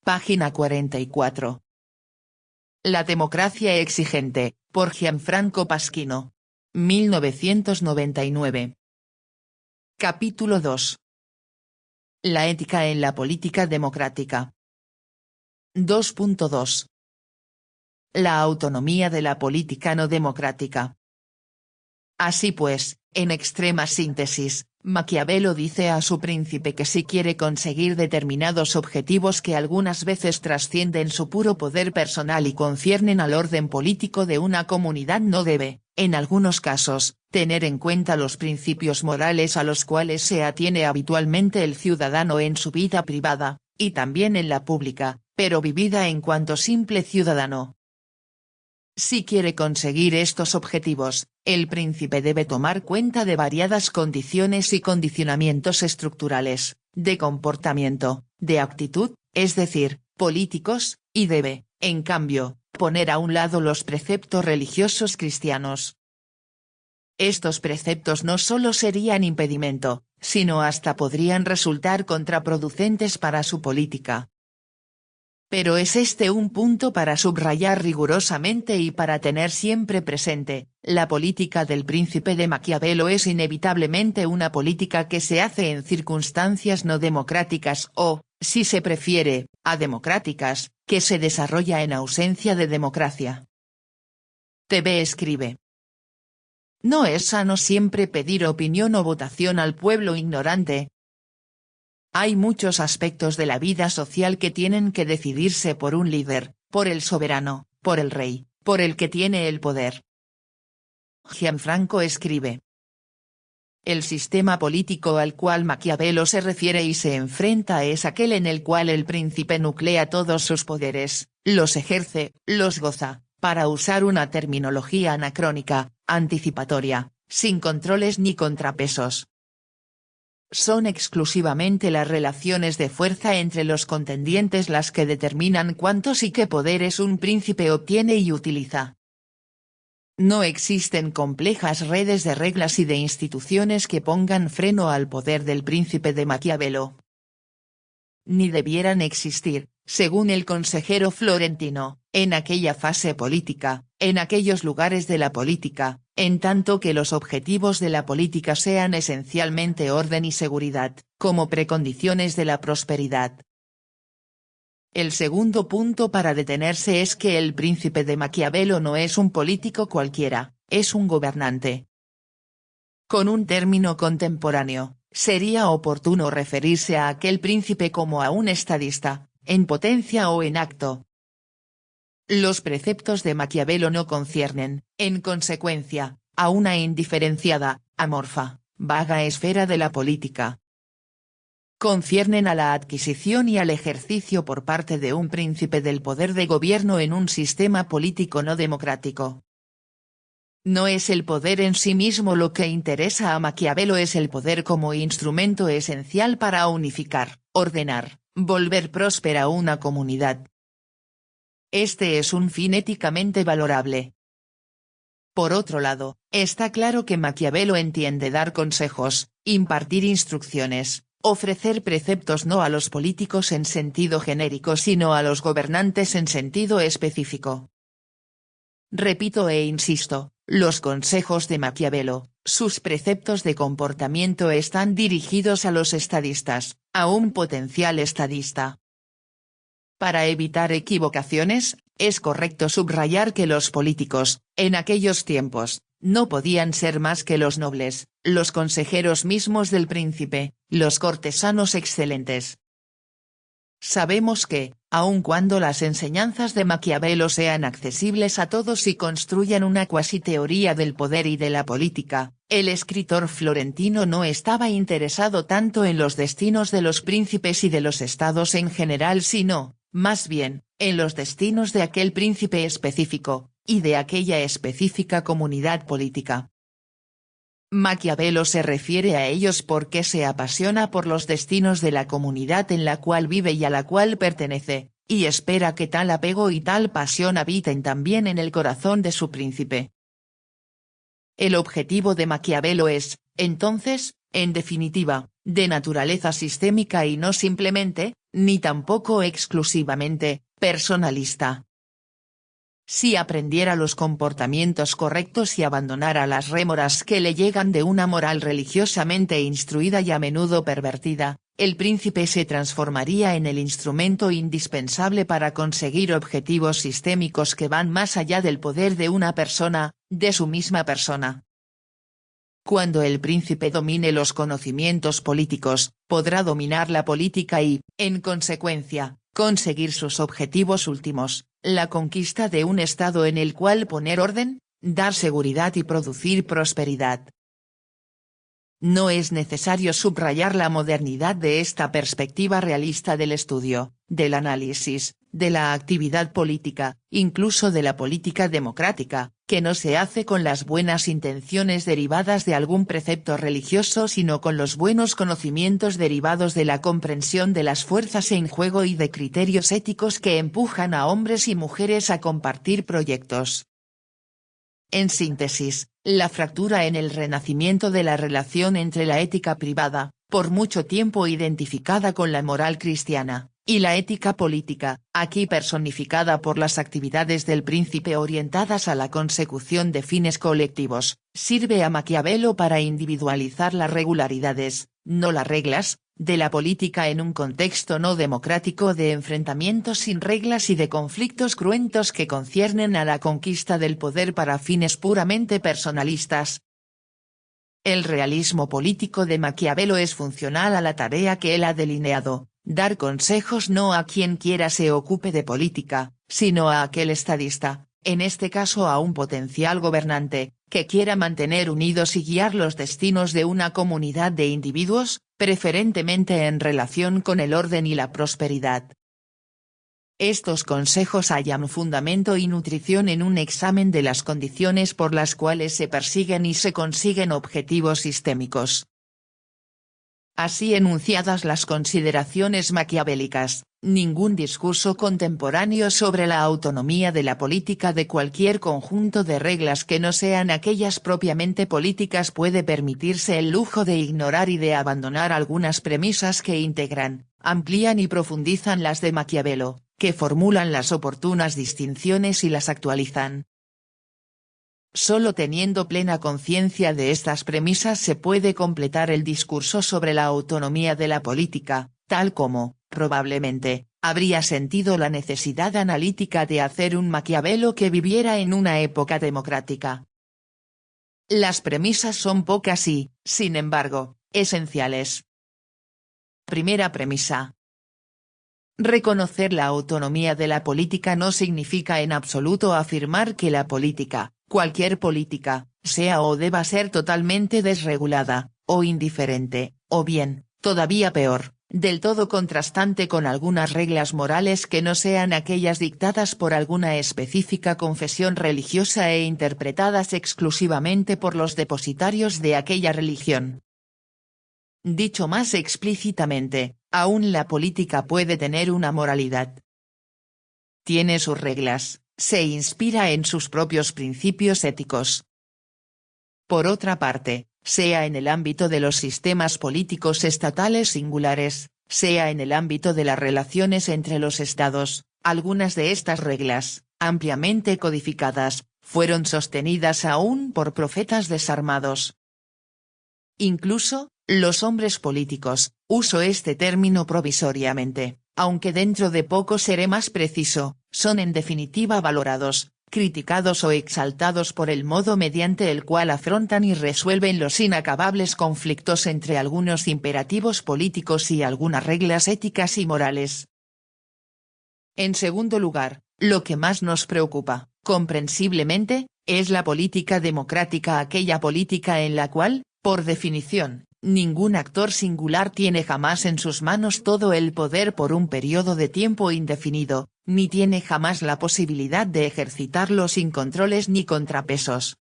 Página 44. La democracia exigente, por Gianfranco Pasquino. 1999. Capítulo 2. La ética en la política democrática. 2.2. La autonomía de la política no democrática. Así pues, en extrema síntesis, Maquiavelo dice a su príncipe que si quiere conseguir determinados objetivos que algunas veces trascienden su puro poder personal y conciernen al orden político de una comunidad, no debe, en algunos casos, tener en cuenta los principios morales a los cuales se atiene habitualmente el ciudadano en su vida privada, y también en la pública, pero vivida en cuanto simple ciudadano. Si quiere conseguir estos objetivos, el príncipe debe tomar cuenta de variadas condiciones y condicionamientos estructurales, de comportamiento, de actitud, es decir, políticos, y debe, en cambio, poner a un lado los preceptos religiosos cristianos. Estos preceptos no solo serían impedimento, sino hasta podrían resultar contraproducentes para su política. Pero es este un punto para subrayar rigurosamente y para tener siempre presente: la política del príncipe de Maquiavelo es inevitablemente una política que se hace en circunstancias no democráticas o, si se prefiere, ademocráticas, que se desarrolla en ausencia de democracia. TV escribe: no es sano siempre pedir opinión o votación al pueblo ignorante. Hay muchos aspectos de la vida social que tienen que decidirse por un líder, por el soberano, por el rey, por el que tiene el poder. Gianfranco escribe: el sistema político al cual Maquiavelo se refiere y se enfrenta es aquel en el cual el príncipe nuclea todos sus poderes, los ejerce, los goza, para usar una terminología anacrónica, anticipatoria, sin controles ni contrapesos. Son exclusivamente las relaciones de fuerza entre los contendientes las que determinan cuántos y qué poderes un príncipe obtiene y utiliza. No existen complejas redes de reglas y de instituciones que pongan freno al poder del príncipe de Maquiavelo. Ni debieran existir, según el consejero Florentino, en aquella fase política, en aquellos lugares de la política, en tanto que los objetivos de la política sean esencialmente orden y seguridad, como precondiciones de la prosperidad. El segundo punto para detenerse es que el príncipe de Maquiavelo no es un político cualquiera, es un gobernante. Con un término contemporáneo, sería oportuno referirse a aquel príncipe como a un estadista, en potencia o en acto. Los preceptos de Maquiavelo no conciernen, en consecuencia, a una indiferenciada, amorfa, vaga esfera de la política. Conciernen a la adquisición y al ejercicio por parte de un príncipe del poder de gobierno en un sistema político no democrático. No es el poder en sí mismo lo que interesa a Maquiavelo, es el poder como instrumento esencial para unificar, ordenar, volver próspera una comunidad. Este es un fin éticamente valorable. Por otro lado, está claro que Maquiavelo entiende dar consejos, impartir instrucciones, ofrecer preceptos no a los políticos en sentido genérico sino a los gobernantes en sentido específico. Repito e insisto, los consejos de Maquiavelo, sus preceptos de comportamiento están dirigidos a los estadistas, a un potencial estadista. Para evitar equivocaciones, es correcto subrayar que los políticos, en aquellos tiempos, no podían ser más que los nobles, los consejeros mismos del príncipe, los cortesanos excelentes. Sabemos que, aun cuando las enseñanzas de Maquiavelo sean accesibles a todos y construyan una cuasi teoría del poder y de la política, el escritor florentino no estaba interesado tanto en los destinos de los príncipes y de los estados en general sino, más bien, en los destinos de aquel príncipe específico, y de aquella específica comunidad política. Maquiavelo se refiere a ellos porque se apasiona por los destinos de la comunidad en la cual vive y a la cual pertenece, y espera que tal apego y tal pasión habiten también en el corazón de su príncipe. El objetivo de Maquiavelo es, entonces, en definitiva, de naturaleza sistémica y no simplemente, ni tampoco exclusivamente personalista. Si aprendiera los comportamientos correctos y abandonara las rémoras que le llegan de una moral religiosamente instruida y a menudo pervertida, el príncipe se transformaría en el instrumento indispensable para conseguir objetivos sistémicos que van más allá del poder de una persona, de su misma persona. Cuando el príncipe domine los conocimientos políticos, podrá dominar la política y, en consecuencia, conseguir sus objetivos últimos, la conquista de un estado en el cual poner orden, dar seguridad y producir prosperidad. No es necesario subrayar la modernidad de esta perspectiva realista del estudio, del análisis, de la actividad política, incluso de la política democrática, que no se hace con las buenas intenciones derivadas de algún precepto religioso sino con los buenos conocimientos derivados de la comprensión de las fuerzas en juego y de criterios éticos que empujan a hombres y mujeres a compartir proyectos. En síntesis, la fractura en el renacimiento de la relación entre la ética privada, por mucho tiempo identificada con la moral cristiana, y la ética política, aquí personificada por las actividades del príncipe orientadas a la consecución de fines colectivos, sirve a Maquiavelo para individualizar las regularidades, no las reglas, de la política en un contexto no democrático de enfrentamientos sin reglas y de conflictos cruentos que conciernen a la conquista del poder para fines puramente personalistas. El realismo político de Maquiavelo es funcional a la tarea que él ha delineado, dar consejos no a quien quiera se ocupe de política, sino a aquel estadista, en este caso a un potencial gobernante, que quiera mantener unidos y guiar los destinos de una comunidad de individuos, preferentemente en relación con el orden y la prosperidad. Estos consejos hallan fundamento y nutrición en un examen de las condiciones por las cuales se persiguen y se consiguen objetivos sistémicos. Así enunciadas las consideraciones maquiavélicas, ningún discurso contemporáneo sobre la autonomía de la política de cualquier conjunto de reglas que no sean aquellas propiamente políticas puede permitirse el lujo de ignorar y de abandonar algunas premisas que integran, amplían y profundizan las de Maquiavelo, que formulan las oportunas distinciones y las actualizan. Solo teniendo plena conciencia de estas premisas se puede completar el discurso sobre la autonomía de la política, tal como, probablemente, habría sentido la necesidad analítica de hacer un Maquiavelo que viviera en una época democrática. Las premisas son pocas y, sin embargo, esenciales. Primera premisa. Reconocer la autonomía de la política no significa en absoluto afirmar que la política, cualquier política, sea o deba ser totalmente desregulada, o indiferente, o bien, todavía peor, del todo contrastante con algunas reglas morales que no sean aquellas dictadas por alguna específica confesión religiosa e interpretadas exclusivamente por los depositarios de aquella religión. Dicho más explícitamente, aún la política puede tener una moralidad. Tiene sus reglas, se inspira en sus propios principios éticos. Por otra parte, sea en el ámbito de los sistemas políticos estatales singulares, sea en el ámbito de las relaciones entre los estados, algunas de estas reglas, ampliamente codificadas, fueron sostenidas aún por profetas desarmados. Incluso, los hombres políticos, uso este término provisoriamente, aunque dentro de poco seré más preciso, son en definitiva valorados, criticados o exaltados por el modo mediante el cual afrontan y resuelven los inacabables conflictos entre algunos imperativos políticos y algunas reglas éticas y morales. En segundo lugar, lo que más nos preocupa, comprensiblemente, es la política democrática, aquella política en la cual, por definición, ningún actor singular tiene jamás en sus manos todo el poder por un periodo de tiempo indefinido, ni tiene jamás la posibilidad de ejercitarlo sin controles ni contrapesos.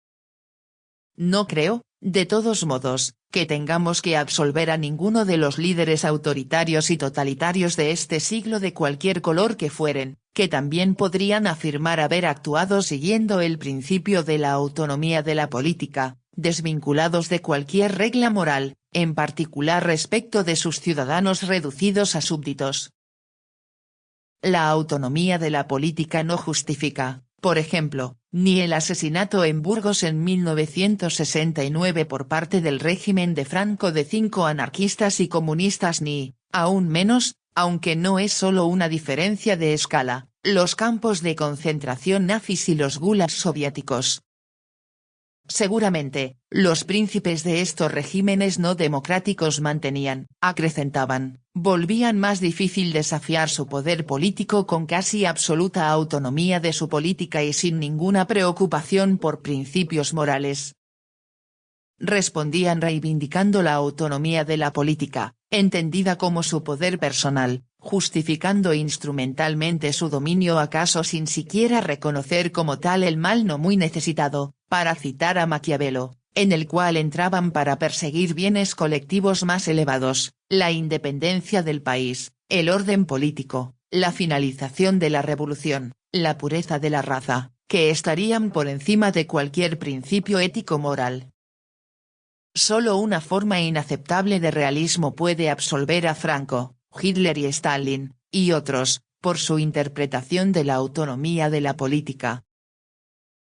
No creo, de todos modos, que tengamos que absolver a ninguno de los líderes autoritarios y totalitarios de este siglo de cualquier color que fueren, que también podrían afirmar haber actuado siguiendo el principio de la autonomía de la política, desvinculados de cualquier regla moral, en particular respecto de sus ciudadanos reducidos a súbditos. La autonomía de la política no justifica, por ejemplo, ni el asesinato en Burgos en 1969 por parte del régimen de Franco de 5 anarquistas y comunistas ni, aún menos, aunque no es solo una diferencia de escala, los campos de concentración nazis y los gulags soviéticos. Seguramente, los príncipes de estos regímenes no democráticos mantenían, acrecentaban, volvían más difícil desafiar su poder político con casi absoluta autonomía de su política y sin ninguna preocupación por principios morales. Respondían reivindicando la autonomía de la política, entendida como su poder personal, justificando instrumentalmente su dominio acaso sin siquiera reconocer como tal el mal no muy necesitado, para citar a Maquiavelo, en el cual entraban para perseguir bienes colectivos más elevados, la independencia del país, el orden político, la finalización de la revolución, la pureza de la raza, que estarían por encima de cualquier principio ético-moral. Solo una forma inaceptable de realismo puede absolver a Franco, Hitler y Stalin, y otros, por su interpretación de la autonomía de la política.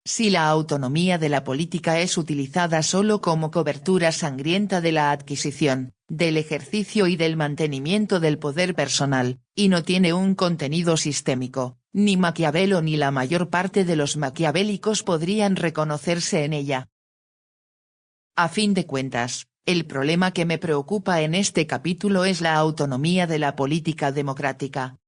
Si la autonomía de la política es utilizada solo como cobertura sangrienta de la adquisición, del ejercicio y del mantenimiento del poder personal, y no tiene un contenido sistémico, ni Maquiavelo ni la mayor parte de los maquiavélicos podrían reconocerse en ella. A fin de cuentas, el problema que me preocupa en este capítulo es la autonomía de la política democrática.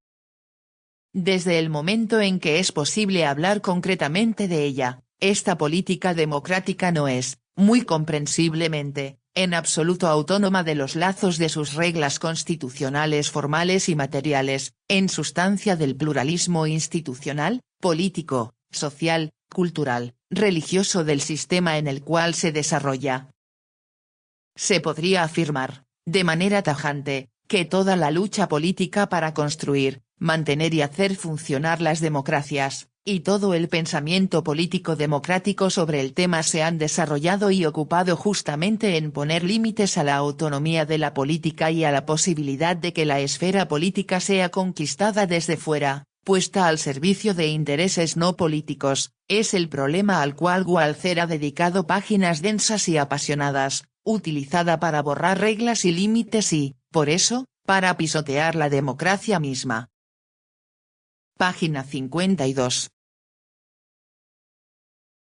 Desde el momento en que es posible hablar concretamente de ella, esta política democrática no es, muy comprensiblemente, en absoluto autónoma de los lazos de sus reglas constitucionales formales y materiales, en sustancia del pluralismo institucional, político, social, cultural, religioso del sistema en el cual se desarrolla. Se podría afirmar, de manera tajante, que toda la lucha política para construir, mantener y hacer funcionar las democracias, y todo el pensamiento político democrático sobre el tema se han desarrollado y ocupado justamente en poner límites a la autonomía de la política y a la posibilidad de que la esfera política sea conquistada desde fuera, puesta al servicio de intereses no políticos, es el problema al cual Walzer ha dedicado páginas densas y apasionadas, utilizada para borrar reglas y límites y, por eso, para pisotear la democracia misma. Página 52.